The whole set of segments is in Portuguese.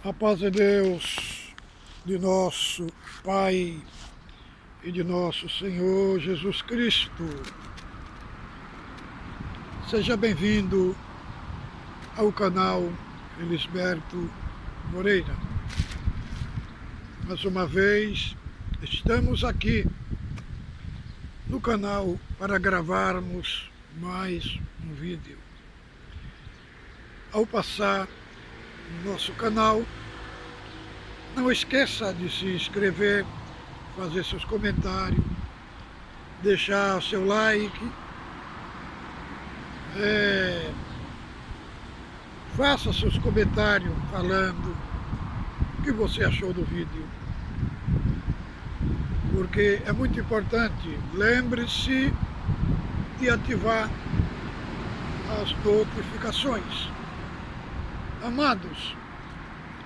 A paz de Deus, de nosso Pai e de nosso Senhor Jesus Cristo. Seja bem-vindo ao canal Felisberto Moreira. Mais uma vez, estamos aqui no canal para gravarmos mais um vídeo. Ao passar no nosso canal, não esqueça de se inscrever, fazer seus comentários, deixar seu like, faça seus comentários falando o que você achou do vídeo, porque é muito importante. Lembre-se de ativar as notificações. Amados,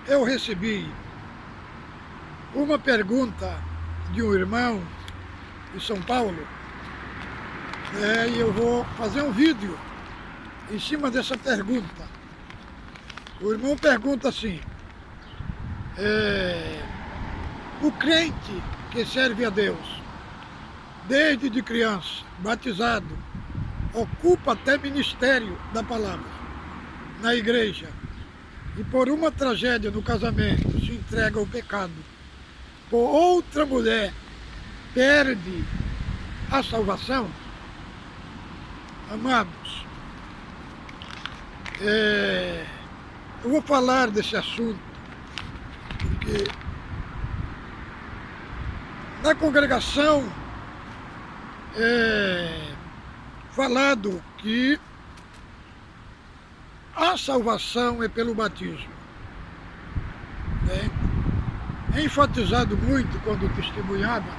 eu recebi uma pergunta de um irmão de São Paulo, e eu vou fazer um vídeo em cima dessa pergunta. O irmão pergunta assim: o crente que serve a Deus desde de criança, batizado, ocupa até ministério da palavra na igreja, e por uma tragédia no casamento se entrega ao pecado, por outra mulher perde a salvação? Amados, eu vou falar desse assunto porque na congregação é falado que a salvação é pelo batismo. É enfatizado muito quando testemunhava.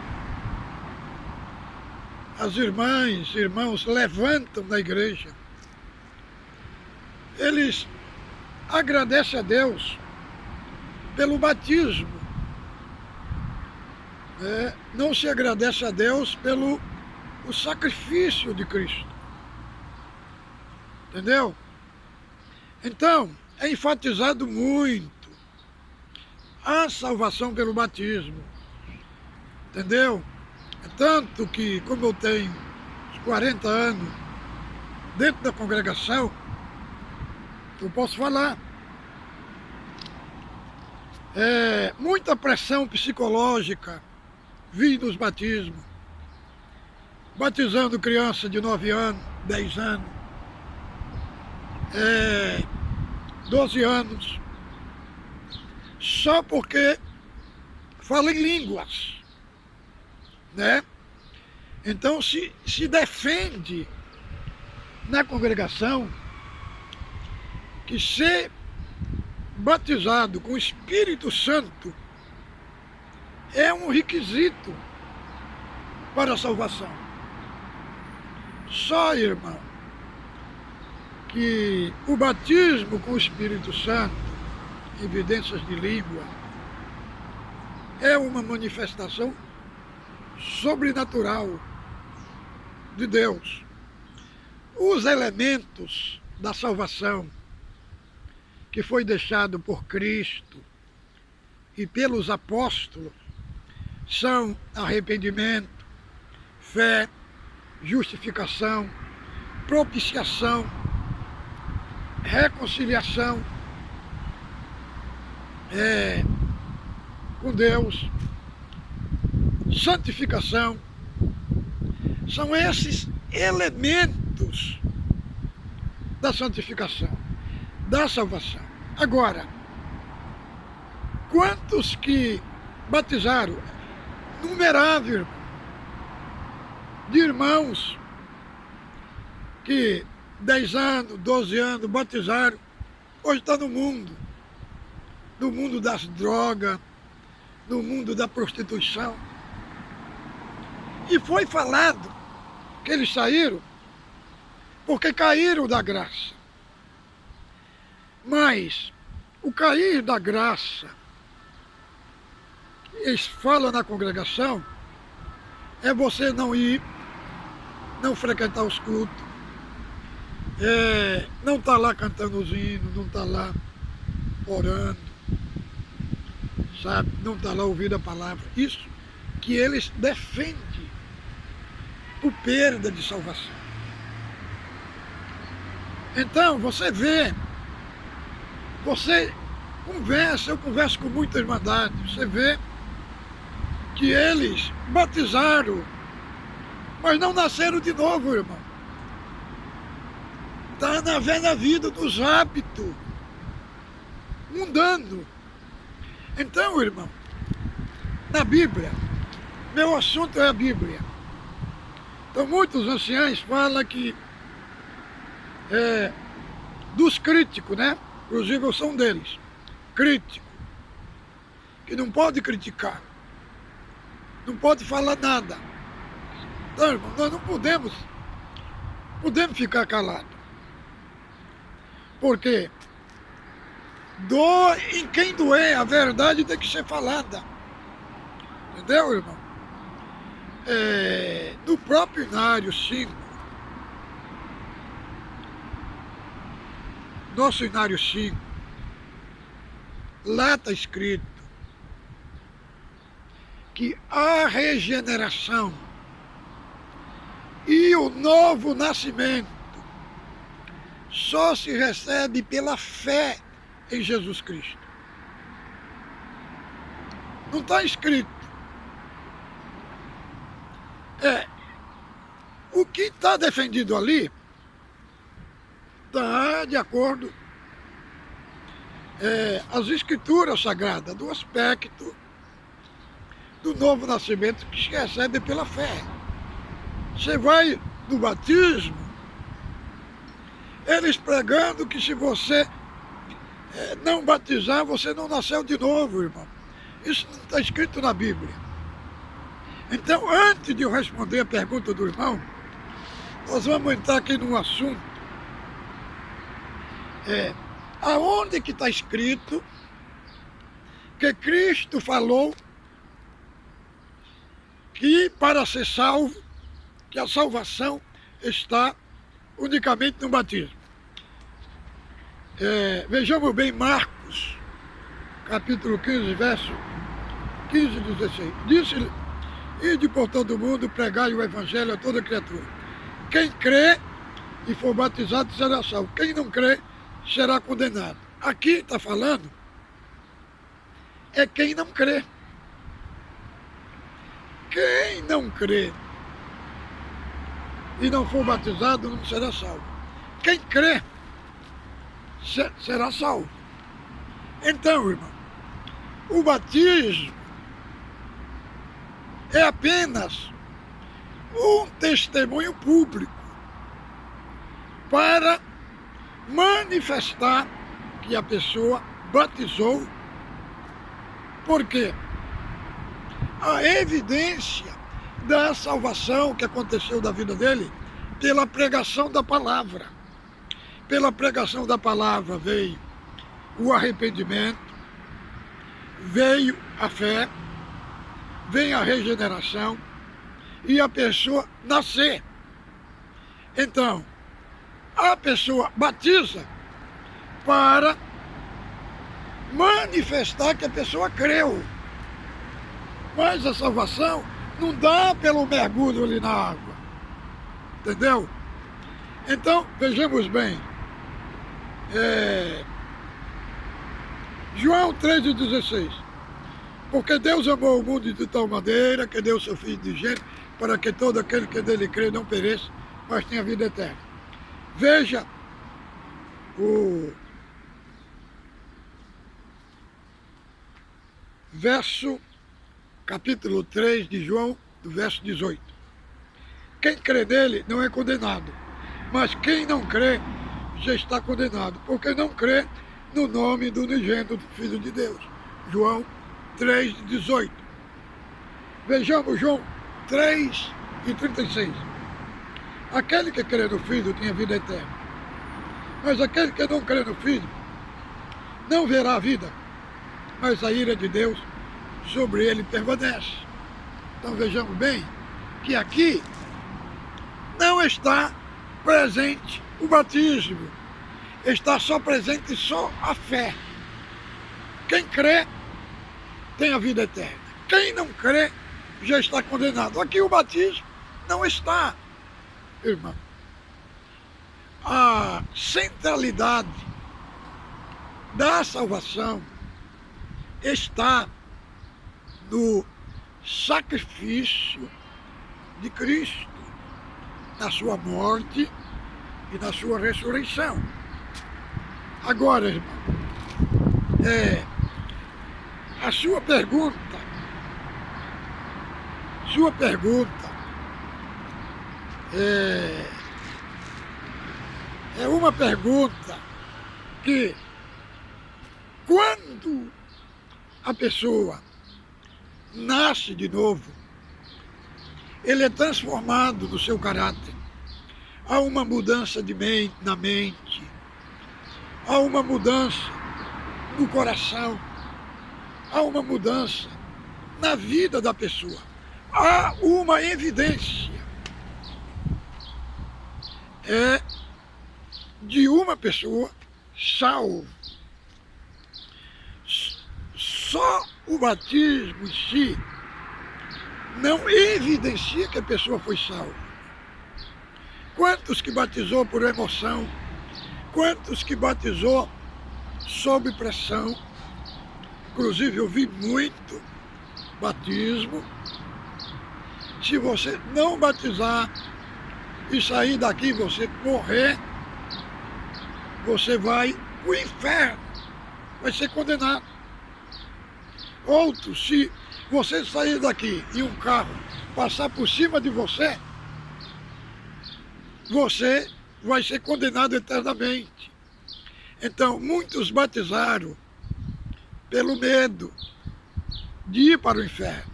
As irmãs, irmãos levantam na igreja. Eles agradecem a Deus pelo batismo. Não se agradece a Deus pelo o sacrifício de Cristo. Entendeu? Então, é enfatizado muito a salvação pelo batismo. Entendeu? É tanto que, como eu tenho uns 40 anos dentro da congregação, eu posso falar. Muita pressão psicológica vi nos batismos. Batizando criança de 9 anos, 10 anos, 12 anos, só porque fala em línguas, né? Então se defende na congregação que ser batizado com o Espírito Santo é um requisito para a salvação. Só, irmão, que o batismo com o Espírito Santo, evidências de língua, é uma manifestação sobrenatural de Deus. Os elementos da salvação que foi deixado por Cristo e pelos apóstolos são arrependimento, fé, justificação, propiciação, reconciliação com Deus, santificação. São esses elementos da santificação, da salvação. Agora, quantos que batizaram? Numerável de irmãos que 10 anos, 12 anos batizaram, hoje está no mundo das drogas, no mundo da prostituição. E foi falado que eles saíram porque caíram da graça. Mas o cair da graça, eles falam na congregação, é você não ir, não frequentar os cultos, não está lá cantando os hinos, não está lá orando, sabe, não está lá ouvindo a palavra. Isso que eles defendem por perda de salvação. Então, você vê, você conversa, eu converso com muitas irmandades, você vê que eles batizaram, mas não nasceram de novo, irmão. Está na velha vida dos hábitos mundano. Então, irmão, na Bíblia, meu assunto é a Bíblia. Então, muitos anciãos falam que dos críticos, né? Inclusive eu sou um deles, crítico, que não pode criticar, não pode falar nada. Então, irmão, nós não podemos ficar calados. Porque em quem doer, a verdade tem que ser falada. Entendeu, irmão? No próprio Inário 5, nosso Inário 5, lá está escrito que a regeneração e o novo nascimento só se recebe pela fé em Jesus Cristo. Não está escrito. O que está defendido ali está de acordo as escrituras sagradas do aspecto do novo nascimento que se recebe pela fé. Você vai no batismo, eles pregando que se você não batizar, você não nasceu de novo, irmão. Isso não está escrito na Bíblia. Então, antes de eu responder a pergunta do irmão, nós vamos entrar aqui num assunto. Aonde que está escrito que Cristo falou que para ser salvo, que a salvação está unicamente no batismo. Vejamos bem Marcos, capítulo 15, verso 15 e 16. Disse-lhe: ide por todo mundo, pregai o evangelho a toda criatura. Quem crê e for batizado será salvo. Quem não crê será condenado. Aqui está falando quem não crê. Quem não crê e não for batizado não será salvo. Quem crê será salvo. Então, irmão, o batismo é apenas um testemunho público para manifestar que a pessoa batizou. Por quê? A evidência da salvação que aconteceu da vida dele pela pregação da palavra. Pela pregação da palavra veio o arrependimento, veio a fé, vem a regeneração e a pessoa nascer. Então, a pessoa batiza para manifestar que a pessoa creu. Mas a salvação não dá pelo mergulho ali na água. Entendeu? Então, vejamos bem. João 3,16. Porque Deus amou o mundo de tal maneira que deu seu Filho unigênito para que todo aquele que nele crê não pereça, mas tenha vida eterna. Veja o verso, capítulo 3 de João, do verso 18. Quem crê nele não é condenado, mas quem não crê já está condenado, porque não crê no nome do unigênito do Filho de Deus. João 3,18. Vejamos João 3,36. Aquele que crê no Filho tem a vida eterna, mas aquele que não crê no Filho não verá a vida, mas a ira de Deus sobre ele permanece. Então vejamos bem que aqui não está presente o batismo, está só presente só a fé. Quem crê tem a vida eterna. Quem não crê já está condenado. Aqui o batismo não está, irmão. A centralidade da salvação está no sacrifício de Cristo, na sua morte e na sua ressurreição. Agora, irmão, a sua pergunta é uma pergunta que, quando a pessoa nasce de novo, ele é transformado no seu caráter. Há uma mudança na mente, há uma mudança no coração, há uma mudança na vida da pessoa. Há uma evidência de uma pessoa salva. Só o batismo em si não evidencia que a pessoa foi salva. Quantos que batizou por emoção? Quantos que batizou sob pressão? Inclusive eu vi muito batismo. Se você não batizar e sair daqui, você morrer, você vai para o inferno, vai ser condenado. Outro, se você sair daqui e um carro passar por cima de você, você vai ser condenado eternamente. Então, muitos batizaram pelo medo de ir para o inferno.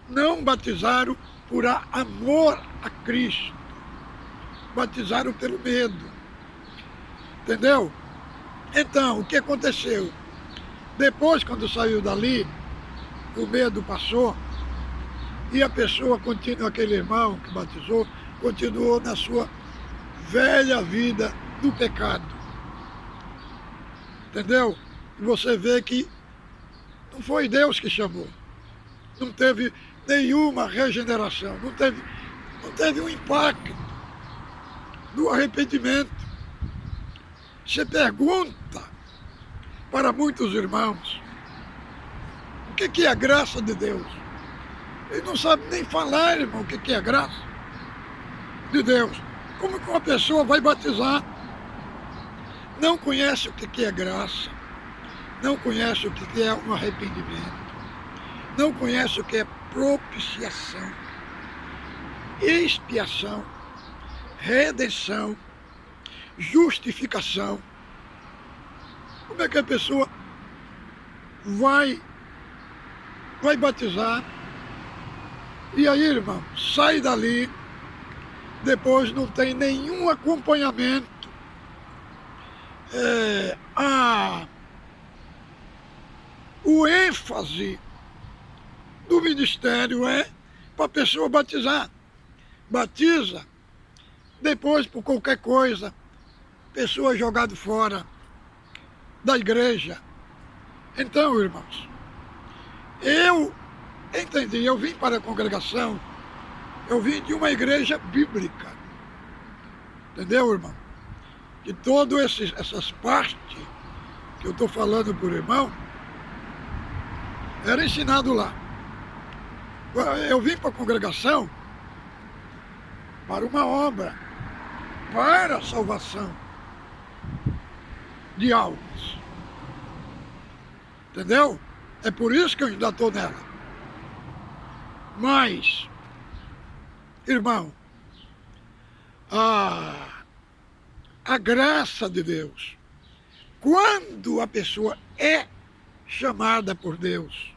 Não batizaram por amor a Cristo. Batizaram pelo medo. Entendeu? Então, o que aconteceu? Depois, quando saiu dali, o medo passou e a pessoa continua, aquele irmão que batizou, continuou na sua velha vida do pecado. Entendeu? E você vê que não foi Deus que chamou. Não teve nenhuma regeneração, não teve um impacto do arrependimento. Você pergunta para muitos irmãos o que é a graça de Deus. Ele não sabe nem falar, irmão, o que é a graça de Deus. Como que uma pessoa vai batizar? Não conhece o que é graça, não conhece o que é um arrependimento, não conhece o que é propiciação, expiação, redenção, justificação. Como é que a pessoa vai batizar e aí, irmão, sai dali, depois não tem nenhum acompanhamento. O ênfase do ministério é para a pessoa batizar. Batiza, depois por qualquer coisa, pessoa é jogada fora da igreja. Então, irmãos, eu entendi, eu vim para a congregação, eu vim de uma igreja bíblica. Entendeu, irmão? Que todas essas partes que eu estou falando por irmão, era ensinado lá. Eu vim para a congregação para uma obra, para a salvação de almas. Entendeu? É por isso que eu ainda estou nela. Mas, irmão, a graça de Deus, quando a pessoa é chamada por Deus,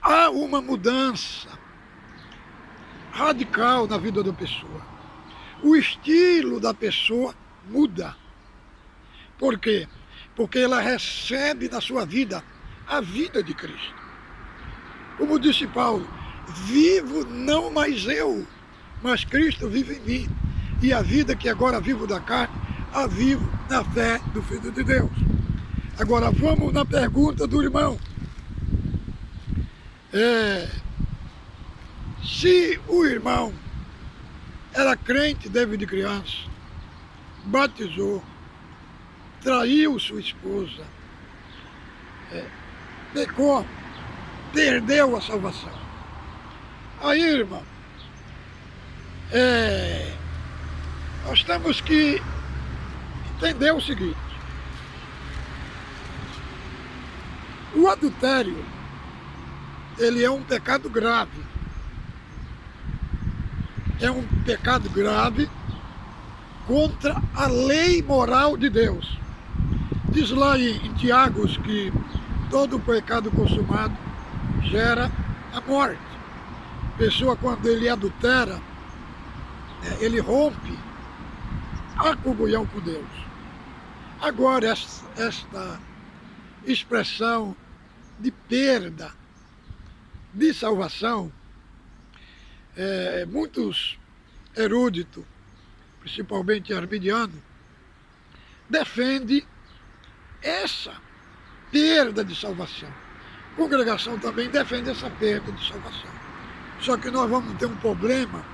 há uma mudança radical na vida da pessoa. O estilo da pessoa muda. Por quê? Porque ela recebe na sua vida a vida de Cristo. Como disse Paulo, vivo não mais eu, mas Cristo vive em mim. E a vida que agora vivo da carne, a vivo na fé do Filho de Deus. Agora vamos na pergunta do irmão. Se o irmão era crente desde criança, batizou, traiu sua esposa, pecou, perdeu a salvação. Aí, irmão, nós temos que entender o seguinte: o adultério, ele é um pecado grave. É um pecado grave contra a lei moral de Deus. Diz lá em Tiago que todo pecado consumado gera a morte. A pessoa, quando ele adultera, ele rompe a comunhão com Deus. Agora, esta expressão de perda de salvação, muitos eruditos, principalmente arminianos, defendem essa perda de salvação. A congregação também defende essa perda de salvação. Só que nós vamos ter um problema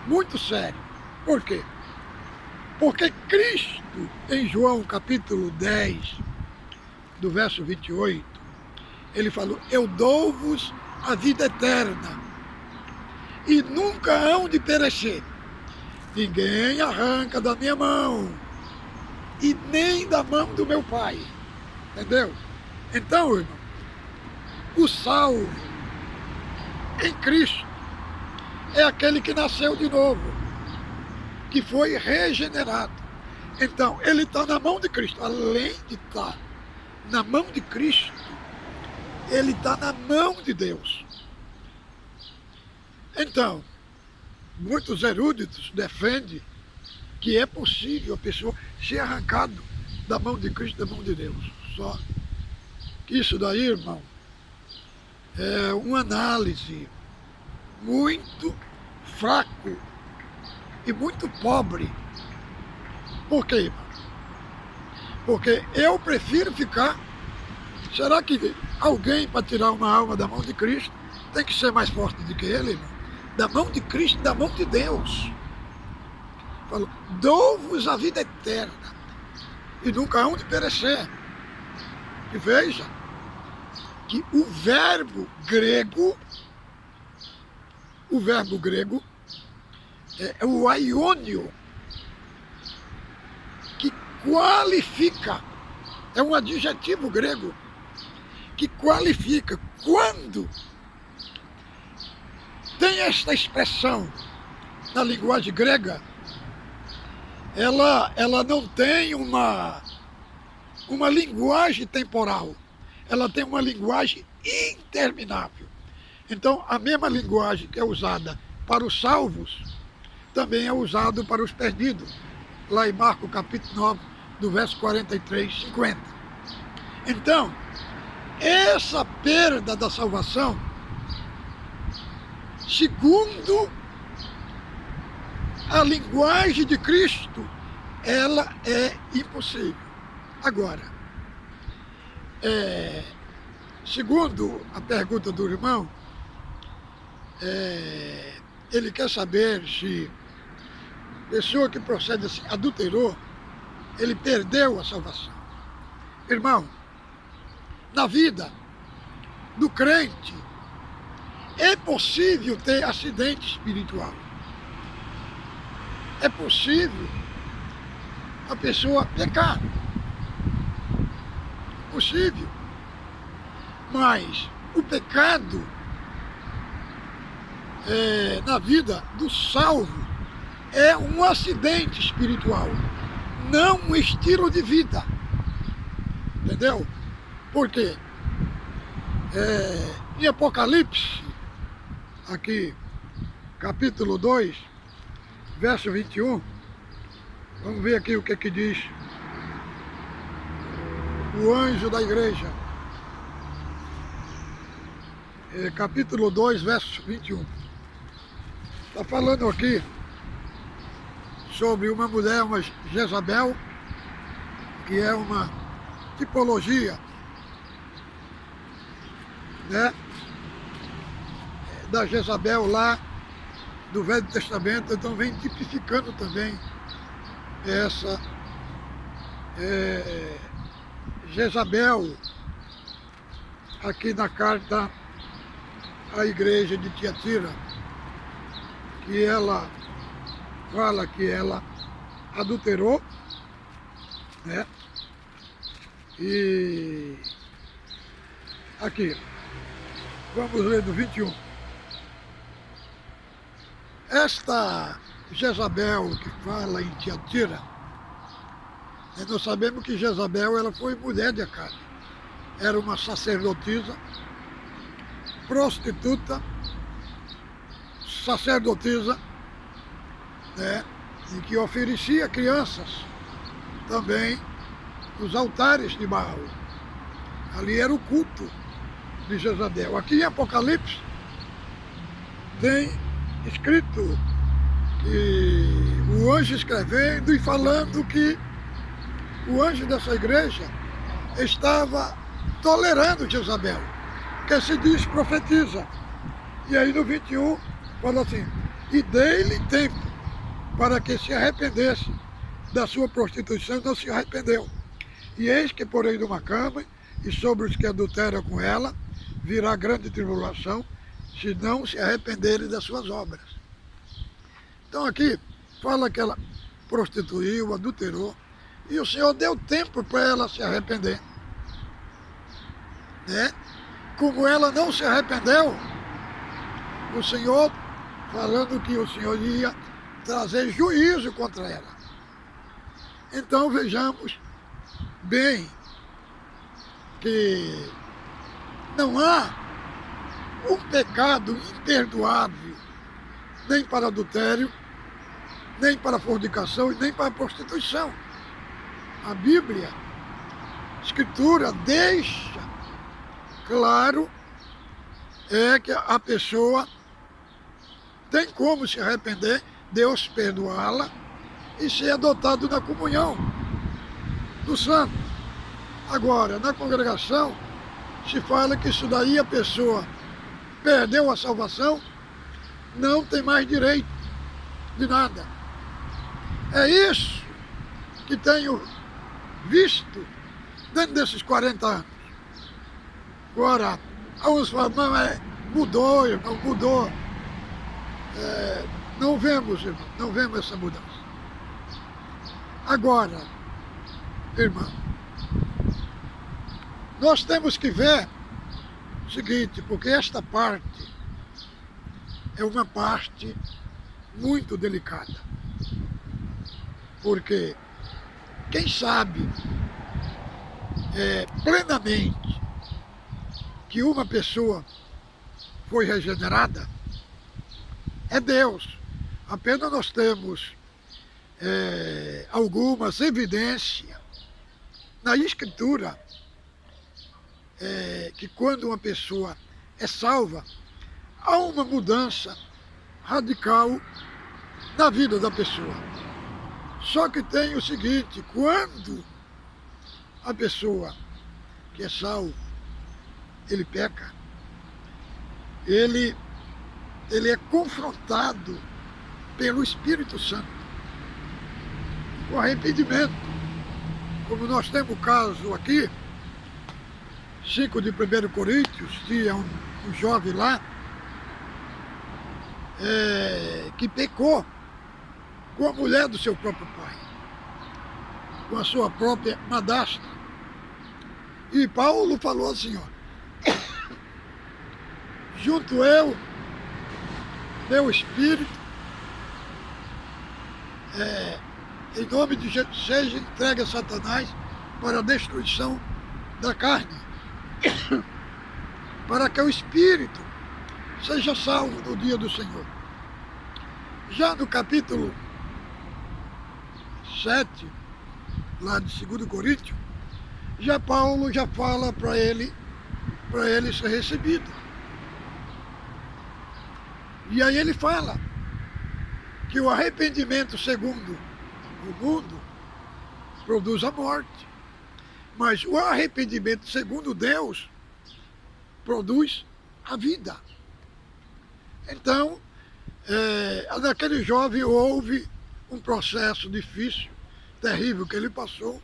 muito sério. Por quê? Porque Cristo, em João capítulo 10, do verso 28, ele falou: eu dou-vos a vida eterna, e nunca hão de perecer. Ninguém arranca da minha mão, e nem da mão do meu Pai. Entendeu? Então, irmão, o salvo em Cristo é aquele que nasceu de novo, que foi regenerado. Então, ele está na mão de Cristo. Além de estar na mão de Cristo, ele está na mão de Deus. Então, muitos eruditos defendem que é possível a pessoa ser arrancada da mão de Cristo, da mão de Deus. Só que isso daí, irmão, é uma análise muito fraco e muito pobre. Por quê, irmão? Porque eu prefiro ficar... Será que alguém, para tirar uma alma da mão de Cristo, tem que ser mais forte do que ele, irmão? Da mão de Cristo, da mão de Deus. Falou: dou-vos a vida eterna, e nunca hão de perecer. E veja que o verbo grego é o aiônio, que qualifica, é um adjetivo grego, que qualifica. Quando tem esta expressão na linguagem grega, ela não tem uma linguagem temporal, ela tem uma linguagem interminável. Então, a mesma linguagem que é usada para os salvos, também é usado para os perdidos, lá em Marcos capítulo 9, do verso 43, 50. Então, essa perda da salvação, segundo a linguagem de Cristo, ela é impossível. Agora, segundo a pergunta do irmão, ele quer saber se pessoa que procede assim, adulterou, ele perdeu a salvação. Irmão, na vida do crente, é possível ter acidente espiritual. É possível a pessoa pecar. É possível. Mas o pecado na vida do salvo é um acidente espiritual, não um estilo de vida. Entendeu? Porque em Apocalipse, aqui, capítulo 2, verso 21, vamos ver aqui o que diz o anjo da igreja. Capítulo 2, verso 21. Está falando aqui sobre uma mulher, uma Jezabel, que é uma tipologia, né, da Jezabel lá do Velho Testamento, então vem tipificando também essa Jezabel aqui na carta à igreja de Tiatira, que ela fala que ela adulterou, né? E aqui, vamos ler do 21. Esta Jezabel que fala em Tiatira, nós sabemos que Jezabel ela foi mulher de Acabe. Era uma sacerdotisa, prostituta, sacerdotisa, né? E que oferecia crianças também nos altares de Baal. Ali era o culto de Jezabel. Aqui em Apocalipse tem escrito que o anjo escrevendo e falando que o anjo dessa igreja estava tolerando Jezabel, que se diz profetiza. E aí no 21 fala assim: e dei-lhe tempo para que se arrependesse da sua prostituição, não se arrependeu. E eis que porém numa cama, e sobre os que adulteram com ela, virá grande tribulação, se não se arrependerem das suas obras. Então aqui fala que ela prostituiu, adulterou, e o Senhor deu tempo para ela se arrepender, né? Como ela não se arrependeu, o Senhor falando que o Senhor ia trazer juízo contra ela. Então vejamos bem que não há um pecado imperdoável nem para adultério, nem para fornicação e nem para prostituição. A Bíblia, a Escritura deixa claro que a pessoa tem como se arrepender, Deus perdoá-la e ser adotado na comunhão dos santos. Agora, na congregação, se fala que isso daí a pessoa perdeu a salvação, não tem mais direito de nada. É isso que tenho visto dentro desses 40 anos. Agora, alguns falam, não, mudou, irmão, mudou. Não vemos, irmão, não vemos essa mudança. Agora, irmão, nós temos que ver o seguinte, porque esta parte é uma parte muito delicada. Porque quem sabe plenamente que uma pessoa foi regenerada é Deus. Apenas nós temos algumas evidências na Escritura que quando uma pessoa é salva, há uma mudança radical na vida da pessoa. Só que tem o seguinte, quando a pessoa que é salvo, ele peca, ele é confrontado pelo Espírito Santo com arrependimento. Como nós temos o caso aqui, 5 de 1 Coríntios, tinha um jovem lá que pecou com a mulher do seu próprio pai, com a sua própria madrasta. E Paulo falou assim, ó, junto eu, meu espírito, em nome de Jesus, seja entregue a Satanás para a destruição da carne, para que o espírito seja salvo no dia do Senhor. Já no capítulo 7, lá de 2 Coríntios, já Paulo já fala para ele ser recebido. E aí ele fala que o arrependimento segundo o mundo produz a morte, mas o arrependimento segundo Deus produz a vida. Então, naquele jovem houve um processo difícil, terrível que ele passou,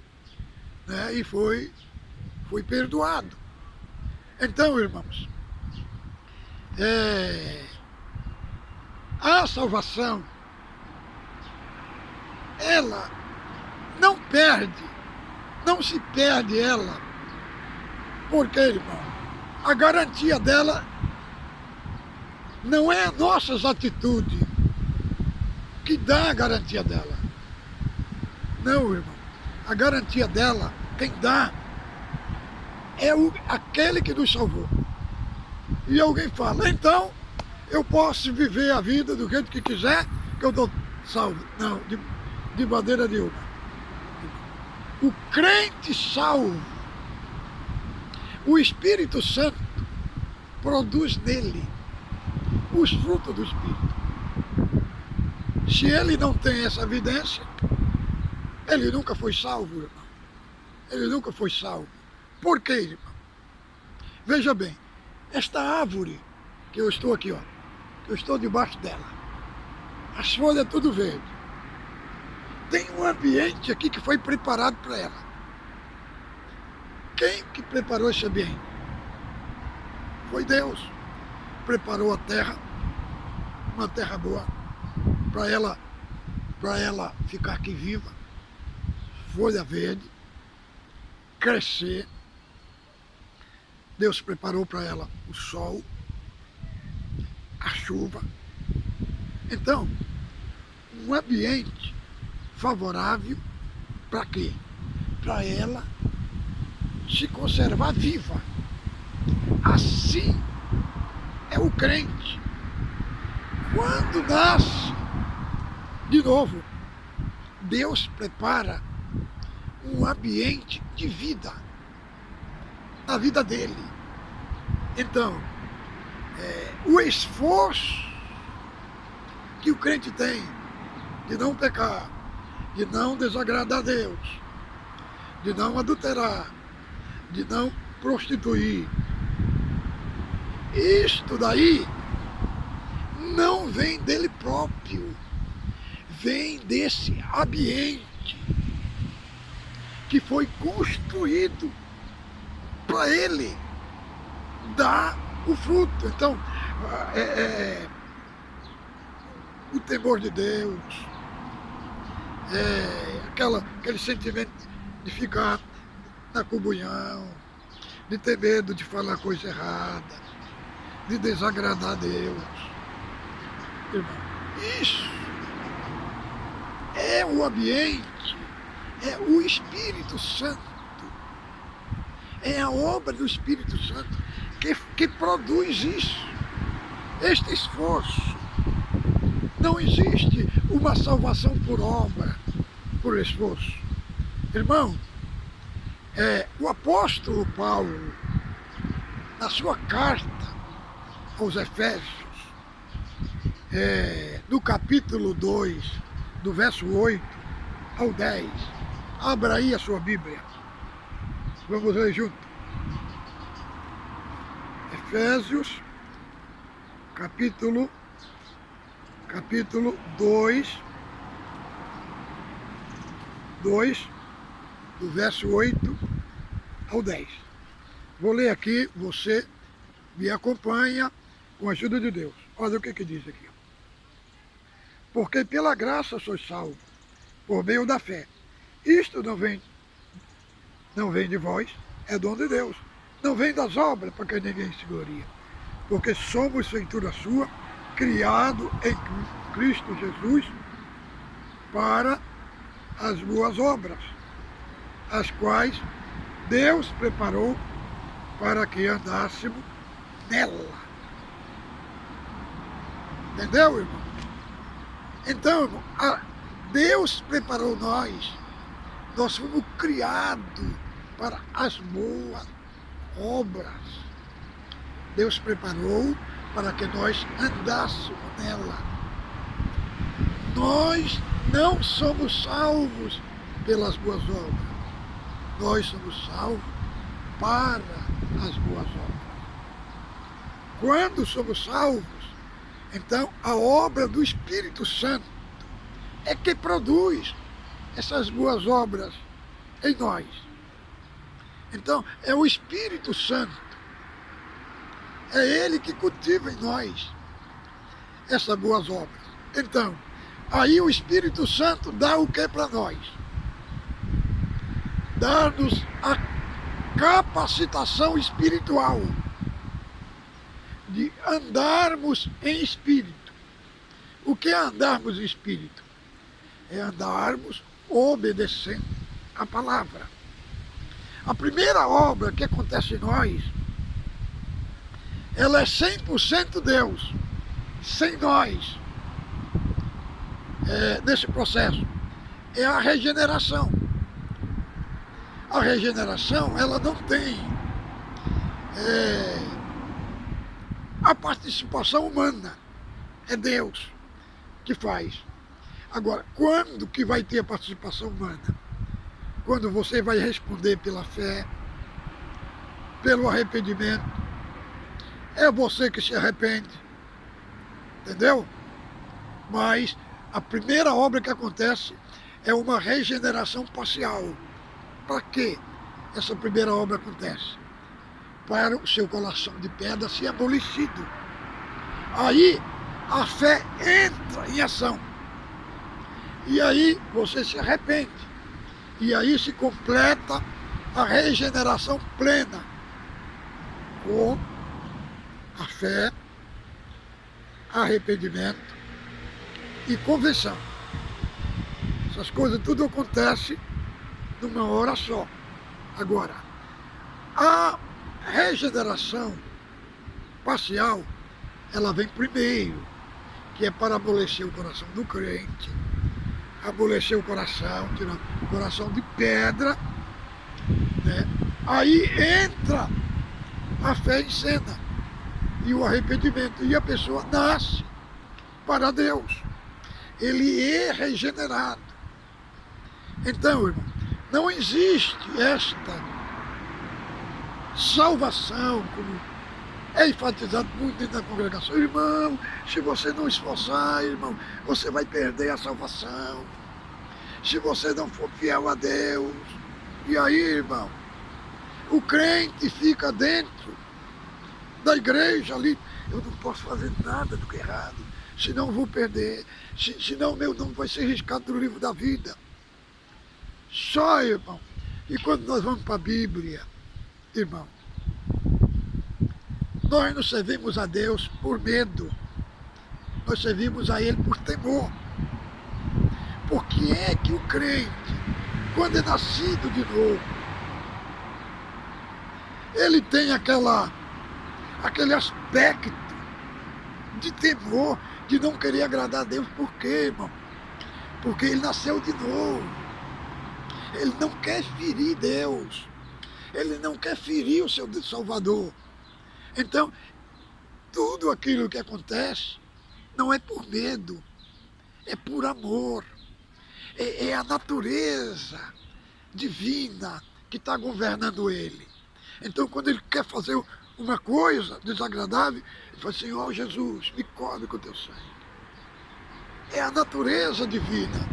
né, e foi perdoado. Então, irmãos, a salvação, ela não se perde ela, porque, irmão, a garantia dela não é nossas atitudes que dá a garantia dela. Não, irmão. A garantia dela, quem dá, é aquele que nos salvou. E alguém fala, então, eu posso viver a vida do jeito que quiser, que eu estou salvo. Não, de maneira nenhuma. O crente salvo, o Espírito Santo produz nele os frutos do Espírito. Se ele não tem essa evidência, ele nunca foi salvo, irmão. Ele nunca foi salvo. Por quê, irmão? Veja bem, esta árvore que eu estou aqui, ó, que eu estou debaixo dela, as folhas tudo verde. Tem um ambiente aqui que foi preparado para ela. Quem que preparou esse ambiente? Foi Deus. Preparou a terra, uma terra boa, para ela ficar aqui viva, folha verde, crescer. Deus preparou para ela o sol, a chuva. Então, um ambiente favorável para quê? Para ela se conservar viva. Assim é o crente. Quando nasce de novo, Deus prepara um ambiente de vida na vida dele. Então, o esforço que o crente tem de não pecar, de não desagradar a Deus, de não adulterar, de não prostituir, isto daí não vem dele próprio, vem desse ambiente que foi construído para ele dar o fruto. Então, o temor de Deus, aquele sentimento de ficar na comunhão, de ter medo de falar coisa errada, de desagradar a Deus. Irmão, isso é o ambiente, é o Espírito Santo, é a obra do Espírito Santo que produz isso, este esforço. Não existe uma salvação por obra, por esforço. Irmão, o apóstolo Paulo, na sua carta aos Efésios, no capítulo 2, do verso 8 ao 10, abra aí a sua Bíblia. Vamos ler junto. Efésios, capítulo 2, do verso 8 ao 10. Vou ler aqui, você me acompanha com a ajuda de Deus. Olha o que diz aqui. Porque pela graça sois salvos, por meio da fé. Isto não vem de vós, é dom de Deus. Não vem das obras, para que ninguém se glorie. Porque somos feitura sua, criado em Cristo Jesus, para as boas obras, as quais Deus preparou para que andássemos nela. Entendeu, irmão? Então, irmão, Deus preparou nós fomos criados para as boas obras. Deus preparou para que nós andássemos nela. Nós não somos salvos pelas boas obras. Nós somos salvos para as boas obras. Quando somos salvos, Então, a obra do Espírito Santo é que produz essas boas obras em nós. Então, é o Espírito Santo, é Ele que cultiva em nós essas boas obras. Então, aí o Espírito Santo dá o que para nós? Dá-nos a capacitação espiritual de andarmos em espírito. O que é andarmos em espírito? É andarmos obedecendo a palavra. A primeira obra que acontece em nós, ela é 100% Deus, sem nós, nesse processo. É a regeneração. A regeneração, ela não tem a participação humana. É Deus que faz. Agora, quando que vai ter a participação humana? Quando você vai responder pela fé, pelo arrependimento. É você que se arrepende. Entendeu? Mas a primeira obra que acontece é uma regeneração parcial. Para que essa primeira obra acontece? Para o seu coração de pedra ser amolecido. Aí a fé entra em ação. E aí você se arrepende. E aí se completa a regeneração plena com a fé, arrependimento e conversão. Essas coisas tudo acontece numa hora só. Agora, a regeneração parcial, ela vem primeiro, que é para amolecer o coração do crente, amolecer o coração, tirar o coração de pedra, né? Aí entra a fé em cena e o arrependimento, e a pessoa nasce para Deus. Ele é regenerado. Então, irmão, não existe esta salvação, como é enfatizado muito dentro da congregação. Irmão, se você não esforçar, irmão, você vai perder a salvação. Se você não for fiel a Deus. E aí, irmão, o crente fica dentro da igreja ali. Eu não posso fazer nada do que é errado, senão eu vou perder. Senão meu nome vai ser riscado do livro da vida. Só, irmão. E quando nós vamos para a Bíblia, irmão, nós não servimos a Deus por medo. Nós servimos a Ele por temor. Porque é que o crente, quando é nascido de novo, ele tem aquele aspecto de temor, de não querer agradar a Deus. Por quê, irmão? Porque ele nasceu de novo. Ele não quer ferir Deus. Ele não quer ferir o seu Salvador. Então, tudo aquilo que acontece não é por medo, é por amor. É a natureza divina que está governando ele. Então, quando ele quer fazer uma coisa desagradável, ele fala assim: ó Jesus, me cobre com o teu sangue. É a natureza divina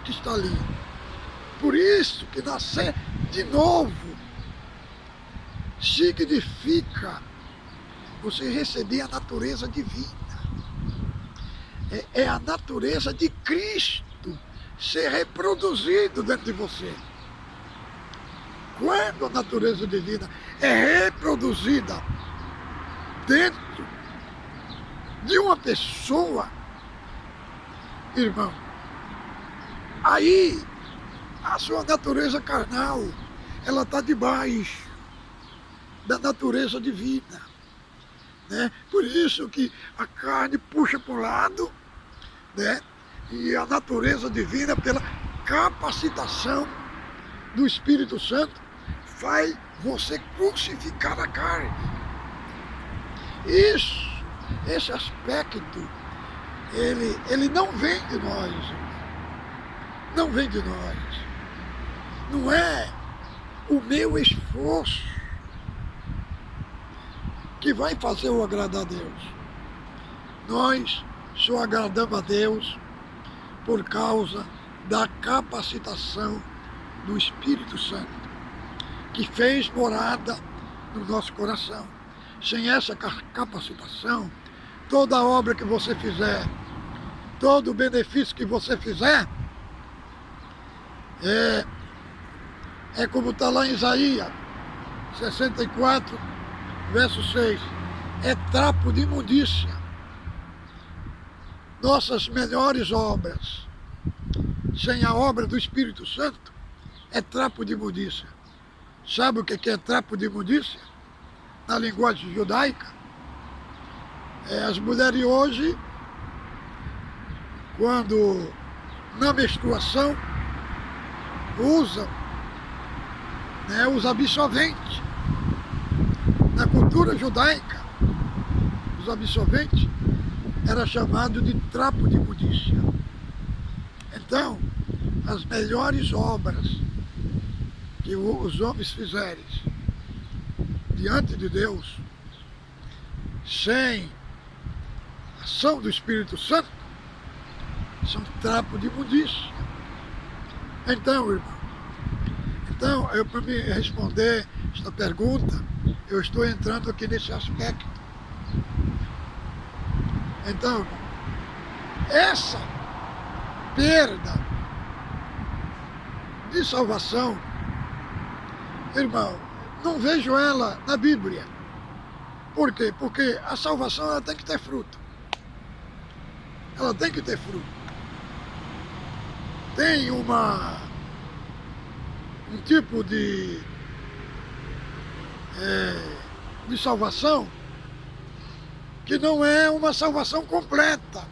que está ali. Por isso que nascer de novo significa você receber a natureza divina. É a natureza de Cristo ser reproduzido dentro de você. Quando a natureza divina é reproduzida dentro de uma pessoa, irmão, aí a sua natureza carnal, ela está debaixo da natureza divina, né? Por isso que a carne puxa para o lado, né? E a natureza divina, pela capacitação do Espírito Santo, faz você crucificar a carne. Esse aspecto, ele não vem de nós. Não vem de nós. Não é o meu esforço que vai fazer eu agradar a Deus. nós só agradamos a Deus por causa da capacitação do Espírito Santo, que fez morada no nosso coração. Sem essa capacitação, toda obra que você fizer, todo benefício que você fizer, é como está lá em Isaías 64, verso 6, é trapo de imundícia. Nossas melhores obras, sem a obra do Espírito Santo, é trapo de imundícia. Sabe o que é trapo de imundícia? Na linguagem judaica, as mulheres hoje, quando na menstruação, usam absorvente. Na cultura judaica, os absorventes era chamado de trapo de imundícia. Então, as melhores obras que os homens fizerem diante de Deus, sem ação do Espírito Santo, são trapo de imundícia. Então, irmão, para me responder esta pergunta, eu estou entrando aqui nesse aspecto. Então, irmão, essa perda de salvação, irmão, não vejo ela na Bíblia. Por quê? Porque a salvação ela tem que ter fruto. Ela tem que ter fruto. Tem um tipo de salvação que não é uma salvação completa.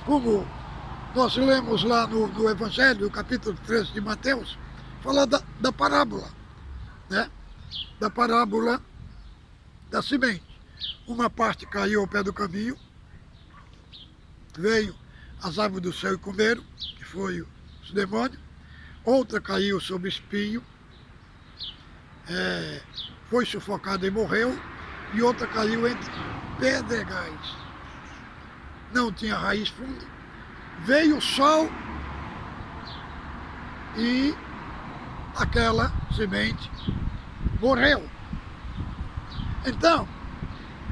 Como nós lemos lá no Evangelho, no capítulo 13 de Mateus, fala da parábola, né? Da parábola da semente. Uma parte caiu ao pé do caminho, veio as aves do céu e comeram, que foi os demônios. Outra caiu sobre espinho, foi sufocada e morreu. E outra caiu entre pedregais. Não tinha raiz funda. Veio o sol e aquela semente morreu. Então,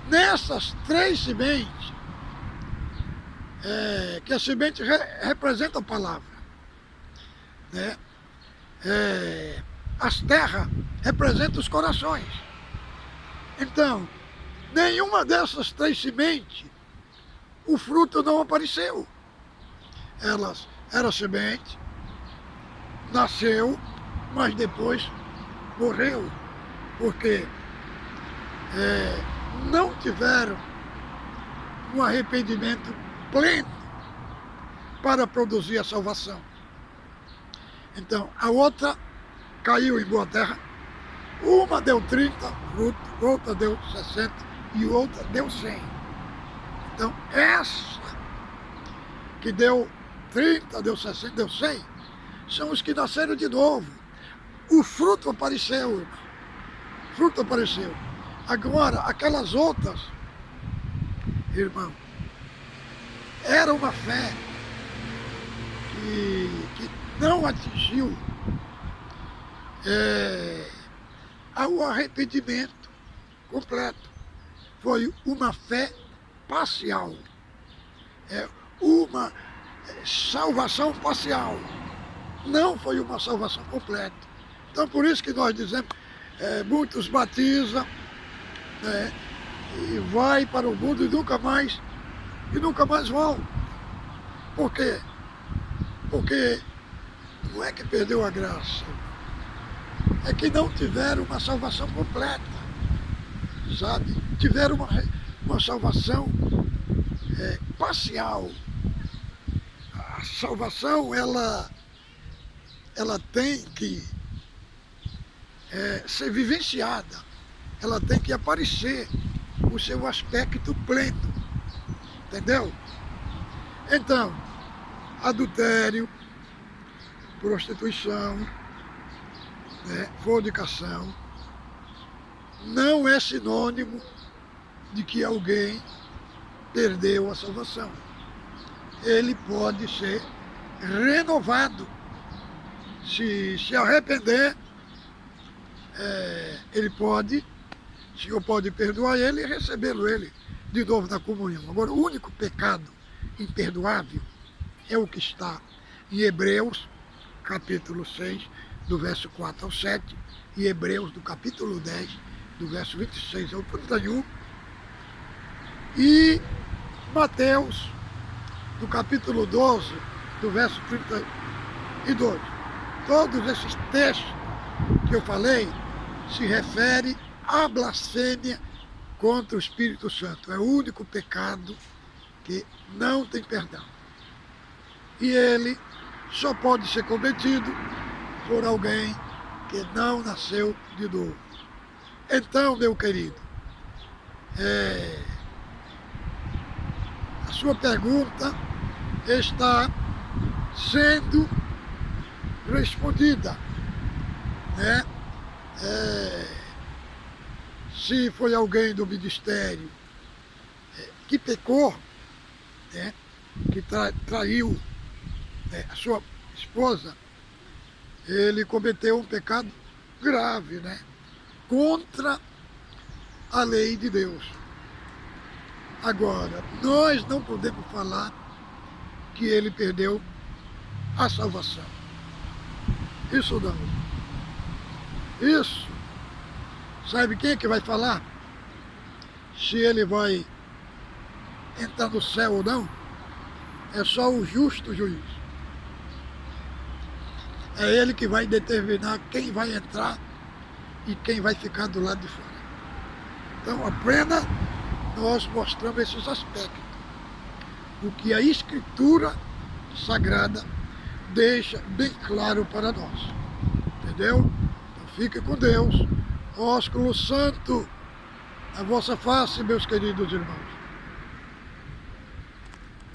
nessas três sementes, que a semente representa a palavra, né? As terras representam os corações. Então, nenhuma dessas três sementes, o fruto não apareceu. Elas era semente, nasceu, mas depois morreu, porque não tiveram um arrependimento pleno para produzir a salvação. Então, a outra caiu em boa terra, uma deu 30 frutos, outra deu 60 e outra deu 100. Então, essa que deu 30, deu 60, deu 100, são os que nasceram de novo. O fruto apareceu, irmão. O fruto apareceu. Agora, aquelas outras, irmão, era uma fé que não atingiu ao arrependimento completo. Foi uma fé parcial. Uma salvação parcial. Não foi uma salvação completa. Então, por isso que nós dizemos, muitos batizam, né, e vai para o mundo e nunca mais volta. Por quê? Porque não é que perdeu a graça, é que não tiveram uma salvação completa, sabe? Tiveram uma salvação parcial. A salvação, ela tem que ser vivenciada, ela tem que aparecer o seu aspecto pleno, entendeu? Então, adultério, prostituição, fornicação, não é sinônimo de que alguém perdeu a salvação. Ele pode ser renovado. Se arrepender, ele pode, o Senhor pode perdoar ele e recebê-lo ele de novo na comunhão. Agora, o único pecado imperdoável é o que está em Hebreus, capítulo 6, do verso 4 ao 7, e Hebreus, do capítulo 10, do verso 26 ao 31, e Mateus, do capítulo 12, do verso 32. Todos esses textos que eu falei se referem à blasfêmia contra o Espírito Santo. É o único pecado que não tem perdão. E ele só pode ser cometido por alguém que não nasceu de novo. Então, meu querido, a sua pergunta está sendo respondida, né? Se foi alguém do ministério que pecou, né? Que traiu a sua esposa, ele cometeu um pecado grave, né? Contra a lei de Deus. Agora, nós não podemos falar que ele perdeu a salvação. Isso não. Isso, sabe quem é que vai falar? Se ele vai entrar no céu ou não? É só o justo juiz. É ele que vai determinar quem vai entrar e quem vai ficar do lado de fora. Então, apenas nós mostramos esses aspectos. O que a Escritura Sagrada deixa bem claro para nós. Entendeu? Então, fique com Deus. Ósculo santo na vossa face, meus queridos irmãos.